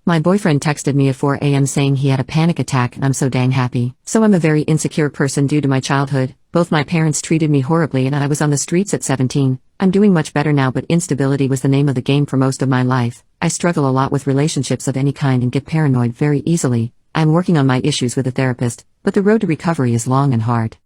My boyfriend texted me at 4 a.m. saying he had a panic attack and I'm so dang happy. So I'm a very insecure person due to my childhood. Both my parents treated me horribly and I was on the streets at 17. I'm doing much better now, but instability was the name of the game for most of my life. I struggle a lot with relationships of any kind and get paranoid very easily. I'm working on my issues with a therapist, but the road to recovery is long and hard.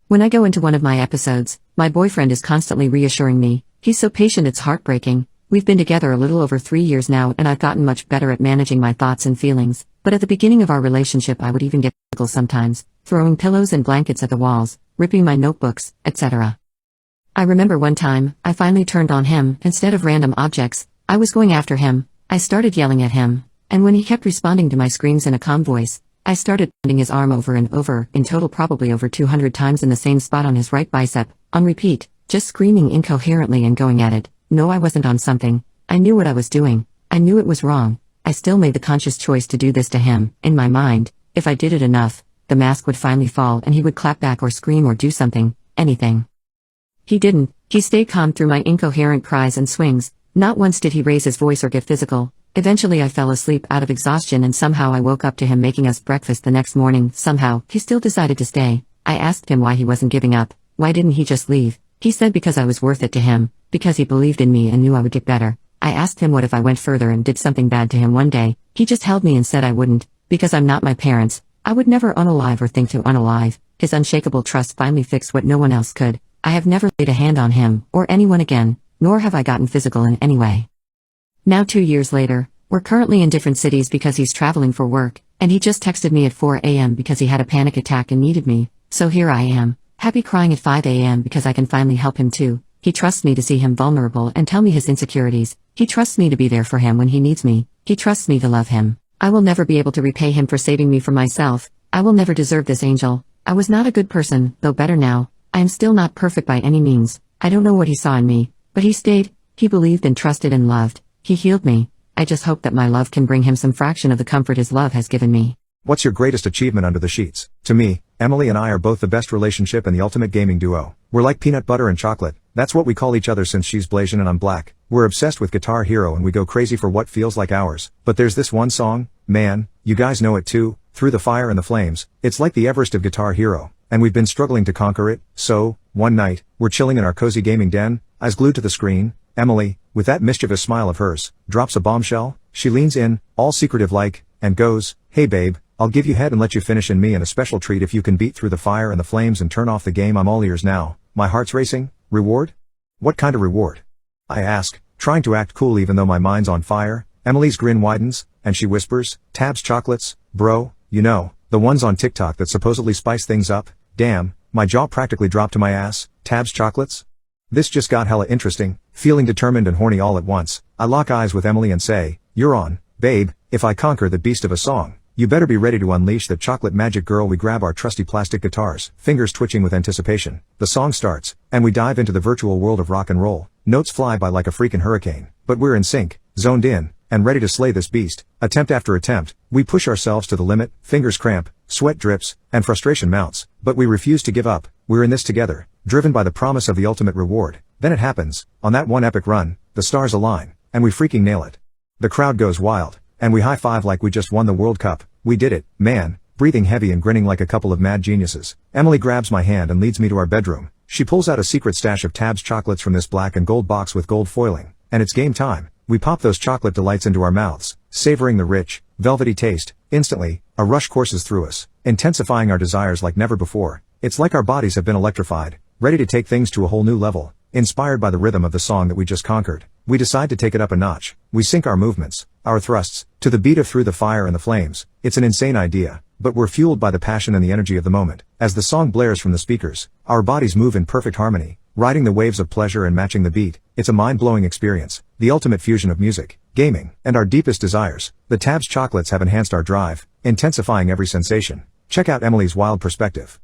When I go into one of my episodes, my boyfriend is constantly reassuring me. He's so patient it's heartbreaking. We've been together a little over 3 years now and I've gotten much better at managing my thoughts and feelings, but at the beginning of our relationship I would even get physical sometimes, throwing pillows and blankets at the walls, ripping my notebooks, etc. I remember one time, I finally turned on him. Instead of random objects, I was going after him. I started yelling at him, and when he kept responding to my screams in a calm voice, I started bending his arm over and over, in total probably over 200 times in the same spot on his right bicep, on repeat, just screaming incoherently and going at it. No, I wasn't on something. I knew what I was doing. I knew it was wrong. I still made the conscious choice to do this to him. In my mind, if I did it enough, the mask would finally fall and he would clap back or scream or do something, anything. He didn't. He stayed calm through my incoherent cries and swings. Not once did he raise his voice or get physical. Eventually I fell asleep out of exhaustion and somehow I woke up to him making us breakfast the next morning. Somehow, he still decided to stay. I asked him why he wasn't giving up. Why didn't he just leave? He said because I was worth it to him, because he believed in me and knew I would get better. I asked him what if I went further and did something bad to him one day. He just held me and said I wouldn't, because I'm not my parents. I would never unalive or think to unalive. His unshakable trust finally fixed what no one else could. I have never laid a hand on him, or anyone again, nor have I gotten physical in any way. Now 2 years later, we're currently in different cities because he's traveling for work, and he just texted me at 4 a.m. because he had a panic attack and needed me, so here I am, happy crying at 5 a.m. because I can finally help him too. He trusts me to see him vulnerable and tell me his insecurities. He trusts me to be there for him when he needs me. He trusts me to love him. I will never be able to repay him for saving me from myself. I will never deserve this angel. I was not a good person, though better now. I am still not perfect by any means. I don't know what he saw in me, but he stayed. He believed and trusted and loved. He healed me. I just hope that my love can bring him some fraction of the comfort his love has given me. What's your greatest achievement under the sheets? To me, Emily and I are both the best relationship and the ultimate gaming duo. We're like peanut butter and chocolate. That's what we call each other since she's Blasian and I'm black. We're obsessed with Guitar Hero and we go crazy for what feels like hours. But there's this one song, man, you guys know it too, Through the Fire and the Flames. It's like the Everest of Guitar Hero, and we've been struggling to conquer it. So, one night, we're chilling in our cozy gaming den, eyes glued to the screen. Emily, with that mischievous smile of hers, drops a bombshell. She leans in, all secretive like, and goes, hey babe, I'll give you head and let you finish in me, and a special treat if you can beat Through the Fire and the Flames and turn off the game. I'm all ears now. My heart's racing. Reward? What kind of reward? I ask, trying to act cool even though my mind's on fire. Emily's grin widens, and she whispers, Tabs chocolates, bro, you know, the ones on TikTok that supposedly spice things up. Damn, my jaw practically dropped to my ass. Tabs chocolates? This just got hella interesting. Feeling determined and horny all at once, I lock eyes with Emily and say, you're on, babe. If I conquer the beast of a song, you better be ready to unleash the chocolate magic, girl. We grab our trusty plastic guitars, fingers twitching with anticipation. The song starts, and we dive into the virtual world of rock and roll. Notes fly by like a freaking hurricane, but we're in sync, zoned in, and ready to slay this beast. Attempt after attempt, we push ourselves to the limit, fingers cramp, sweat drips, and frustration mounts, but we refuse to give up. We're in this together, driven by the promise of the ultimate reward. Then it happens. On that one epic run, the stars align, and we freaking nail it. The crowd goes wild, and we high-five like we just won the World Cup. We did it, man. Breathing heavy and grinning like a couple of mad geniuses, Emily grabs my hand and leads me to our bedroom. She pulls out a secret stash of Tabs chocolates from this black and gold box with gold foiling, and it's game time. We pop those chocolate delights into our mouths, savoring the rich, velvety taste. Instantly, a rush courses through us, intensifying our desires like never before. It's like our bodies have been electrified, ready to take things to a whole new level. Inspired by the rhythm of the song that we just conquered, we decide to take it up a notch. We sync our movements, our thrusts, to the beat of Through the Fire and the Flames. It's an insane idea, but we're fueled by the passion and the energy of the moment. As the song blares from the speakers, our bodies move in perfect harmony, riding the waves of pleasure and matching the beat. It's a mind-blowing experience, the ultimate fusion of music, gaming, and our deepest desires. The Tabs chocolates have enhanced our drive, intensifying every sensation. Check out Emily's wild perspective.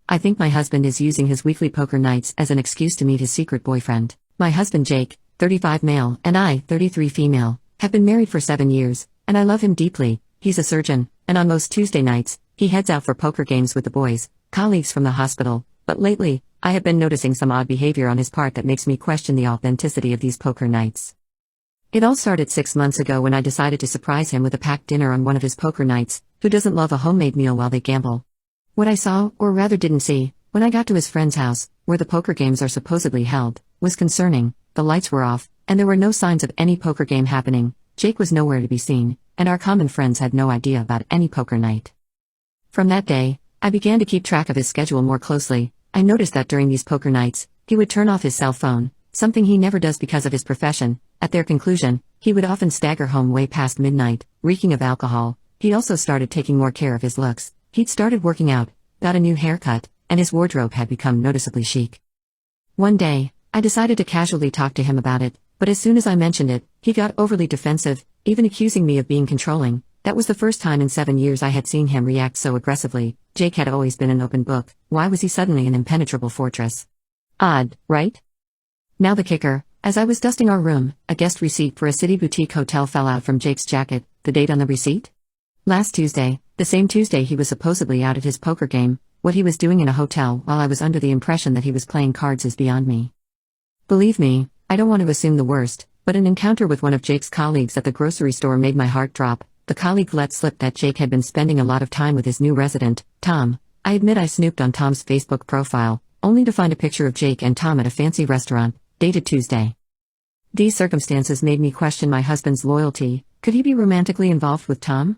I think my husband is using his weekly poker nights as an excuse to meet his secret boyfriend. My husband Jake, 35 male, and I, 33 female, have been married for 7 years, and I love him deeply. He's a surgeon, and on most Tuesday nights, he heads out for poker games with the boys, colleagues from the hospital. But lately, I have been noticing some odd behavior on his part that makes me question the authenticity of these poker nights. It all started 6 months ago when I decided to surprise him with a packed dinner on one of his poker nights. Who doesn't love a homemade meal while they gamble? What I saw, or rather didn't see, when I got to his friend's house, where the poker games are supposedly held, was concerning. The lights were off, and there were no signs of any poker game happening. Jake was nowhere to be seen, and our common friends had no idea about any poker night. From that day, I began to keep track of his schedule more closely. I noticed that during these poker nights, he would turn off his cell phone, something he never does because of his profession. At their conclusion, he would often stagger home way past midnight, reeking of alcohol. He also started taking more care of his looks. He'd started working out, got a new haircut, and his wardrobe had become noticeably chic. One day, I decided to casually talk to him about it, but as soon as I mentioned it, he got overly defensive, even accusing me of being controlling. That was the first time in 7 years I had seen him react so aggressively. Jake had always been an open book. Why was he suddenly an impenetrable fortress? Odd, right? Now the kicker. As I was dusting our room, a guest receipt for a city boutique hotel fell out from Jake's jacket. The date on the receipt? Last Tuesday, the same Tuesday he was supposedly out at his poker game. What he was doing in a hotel while I was under the impression that he was playing cards is beyond me. Believe me, I don't want to assume the worst, but an encounter with one of Jake's colleagues at the grocery store made my heart drop. The colleague let slip that Jake had been spending a lot of time with his new resident, Tom. I admit I snooped on Tom's Facebook profile, only to find a picture of Jake and Tom at a fancy restaurant, dated Tuesday. These circumstances made me question my husband's loyalty. Could he be romantically involved with Tom?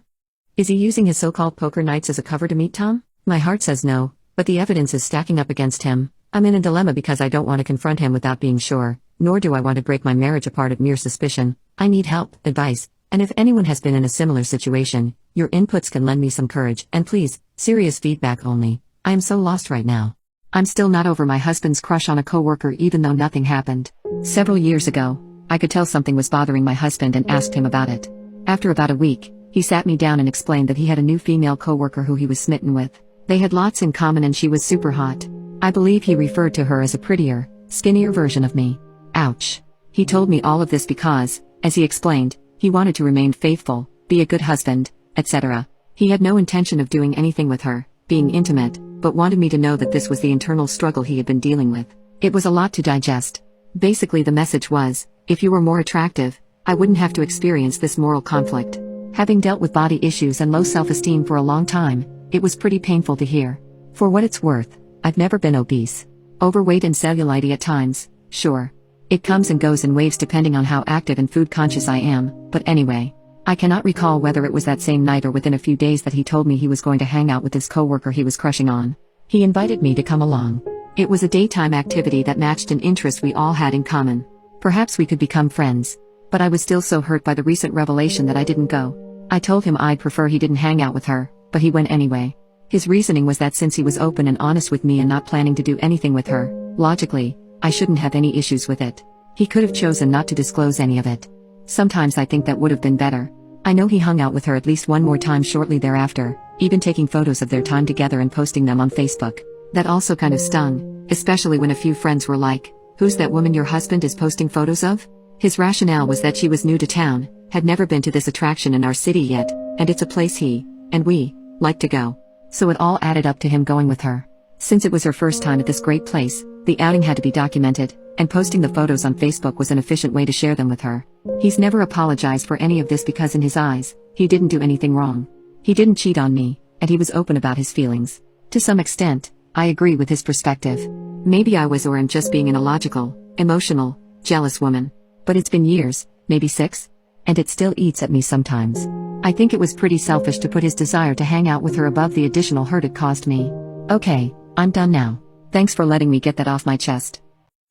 Is he using his so-called poker nights as a cover to meet Tom? My heart says no, but the evidence is stacking up against him. I'm in a dilemma because I don't want to confront him without being sure, nor do I want to break my marriage apart at mere suspicion. I need help, advice, and if anyone has been in a similar situation, your inputs can lend me some courage, and please, serious feedback only. I am so lost right now. I'm still not over my husband's crush on a coworker even though nothing happened. Several years ago, I could tell something was bothering my husband and asked him about it. After about a week, he sat me down and explained that he had a new female coworker who he was smitten with. They had lots in common and she was super hot. I believe he referred to her as a prettier, skinnier version of me. Ouch. He told me all of this because, as he explained, he wanted to remain faithful, be a good husband, etc. He had no intention of doing anything with her, being intimate, but wanted me to know that this was the internal struggle he had been dealing with. It was a lot to digest. Basically the message was, if you were more attractive, I wouldn't have to experience this moral conflict. Having dealt with body issues and low self-esteem for a long time, it was pretty painful to hear. For what it's worth, I've never been obese. Overweight and cellulite at times, sure. It comes and goes in waves depending on how active and food conscious I am, but anyway. I cannot recall whether it was that same night or within a few days that he told me he was going to hang out with his coworker he was crushing on. He invited me to come along. It was a daytime activity that matched an interest we all had in common. Perhaps we could become friends. But I was still so hurt by the recent revelation that I didn't go. I told him I'd prefer he didn't hang out with her, but he went anyway. His reasoning was that since he was open and honest with me and not planning to do anything with her, logically, I shouldn't have any issues with it. He could have chosen not to disclose any of it. Sometimes I think that would have been better. I know he hung out with her at least one more time shortly thereafter, even taking photos of their time together and posting them on Facebook. That also kind of stung, especially when a few friends were like, "Who's that woman your husband is posting photos of?" His rationale was that she was new to town, had never been to this attraction in our city yet, and it's a place he, and we, like to go. So it all added up to him going with her. Since it was her first time at this great place, the outing had to be documented, and posting the photos on Facebook was an efficient way to share them with her. He's never apologized for any of this because in his eyes, he didn't do anything wrong. He didn't cheat on me, and he was open about his feelings. To some extent, I agree with his perspective. Maybe I was or am just being an illogical, emotional, jealous woman. But it's been years, maybe 6? And it still eats at me sometimes. I think it was pretty selfish to put his desire to hang out with her above the additional hurt it caused me. Okay, I'm done now. Thanks for letting me get that off my chest.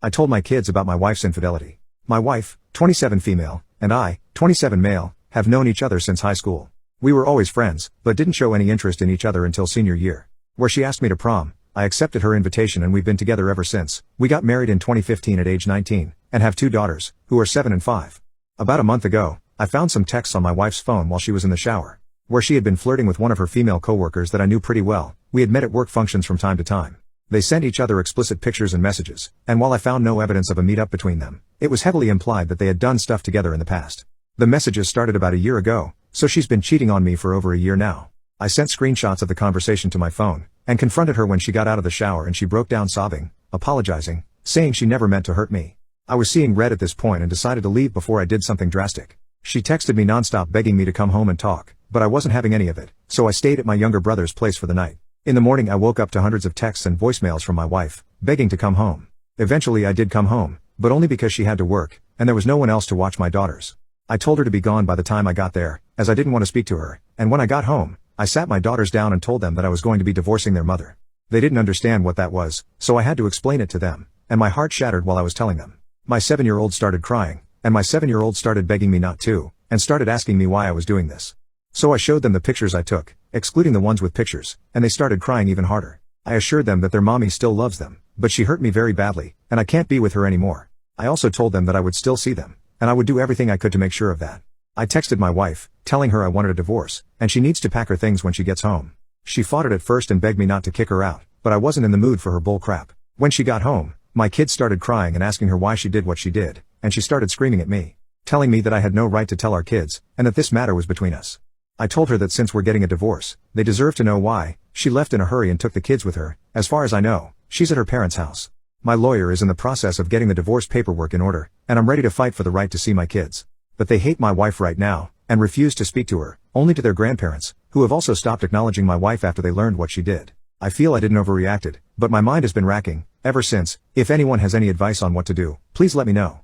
I told my kids about my wife's infidelity. My wife, 27 female, and I, 27 male, have known each other since high school. We were always friends, but didn't show any interest in each other until senior year, where she asked me to prom. I accepted her invitation and we've been together ever since. We got married in 2015 at age 19, and have 2 daughters, who are 7 and 5. About a month ago, I found some texts on my wife's phone while she was in the shower, where she had been flirting with one of her female coworkers that I knew pretty well. We had met at work functions from time to time. They sent each other explicit pictures and messages, and while I found no evidence of a meet-up between them, it was heavily implied that they had done stuff together in the past. The messages started about a year ago, so she's been cheating on me for over a year now. I sent screenshots of the conversation to my phone, and confronted her when she got out of the shower and she broke down sobbing, apologizing, saying she never meant to hurt me. I was seeing red at this point and decided to leave before I did something drastic. She texted me nonstop begging me to come home and talk, but I wasn't having any of it, so I stayed at my younger brother's place for the night. In the morning I woke up to hundreds of texts and voicemails from my wife, begging to come home. Eventually I did come home, but only because she had to work, and there was no one else to watch my daughters. I told her to be gone by the time I got there, as I didn't want to speak to her, and when I got home, I sat my daughters down and told them that I was going to be divorcing their mother. They didn't understand what that was, so I had to explain it to them, and my heart shattered while I was telling them. My 7-year-old started crying, and my 7-year-old started begging me not to, and started asking me why I was doing this. So I showed them the pictures I took, excluding the ones with pictures, and they started crying even harder. I assured them that their mommy still loves them, but she hurt me very badly, and I can't be with her anymore. I also told them that I would still see them, and I would do everything I could to make sure of that. I texted my wife, telling her I wanted a divorce, and she needs to pack her things when she gets home. She fought it at first and begged me not to kick her out, but I wasn't in the mood for her bull crap. When she got home, my kids started crying and asking her why she did what she did, and she started screaming at me, telling me that I had no right to tell our kids, and that this matter was between us. I told her that since we're getting a divorce, they deserve to know why. She left in a hurry and took the kids with her. As far as I know, she's at her parents' house. My lawyer is in the process of getting the divorce paperwork in order, and I'm ready to fight for the right to see my kids. But they hate my wife right now, and refuse to speak to her, only to their grandparents, who have also stopped acknowledging my wife after they learned what she did. I feel I didn't overreacted, but my mind has been racking ever since. If anyone has any advice on what to do, please let me know.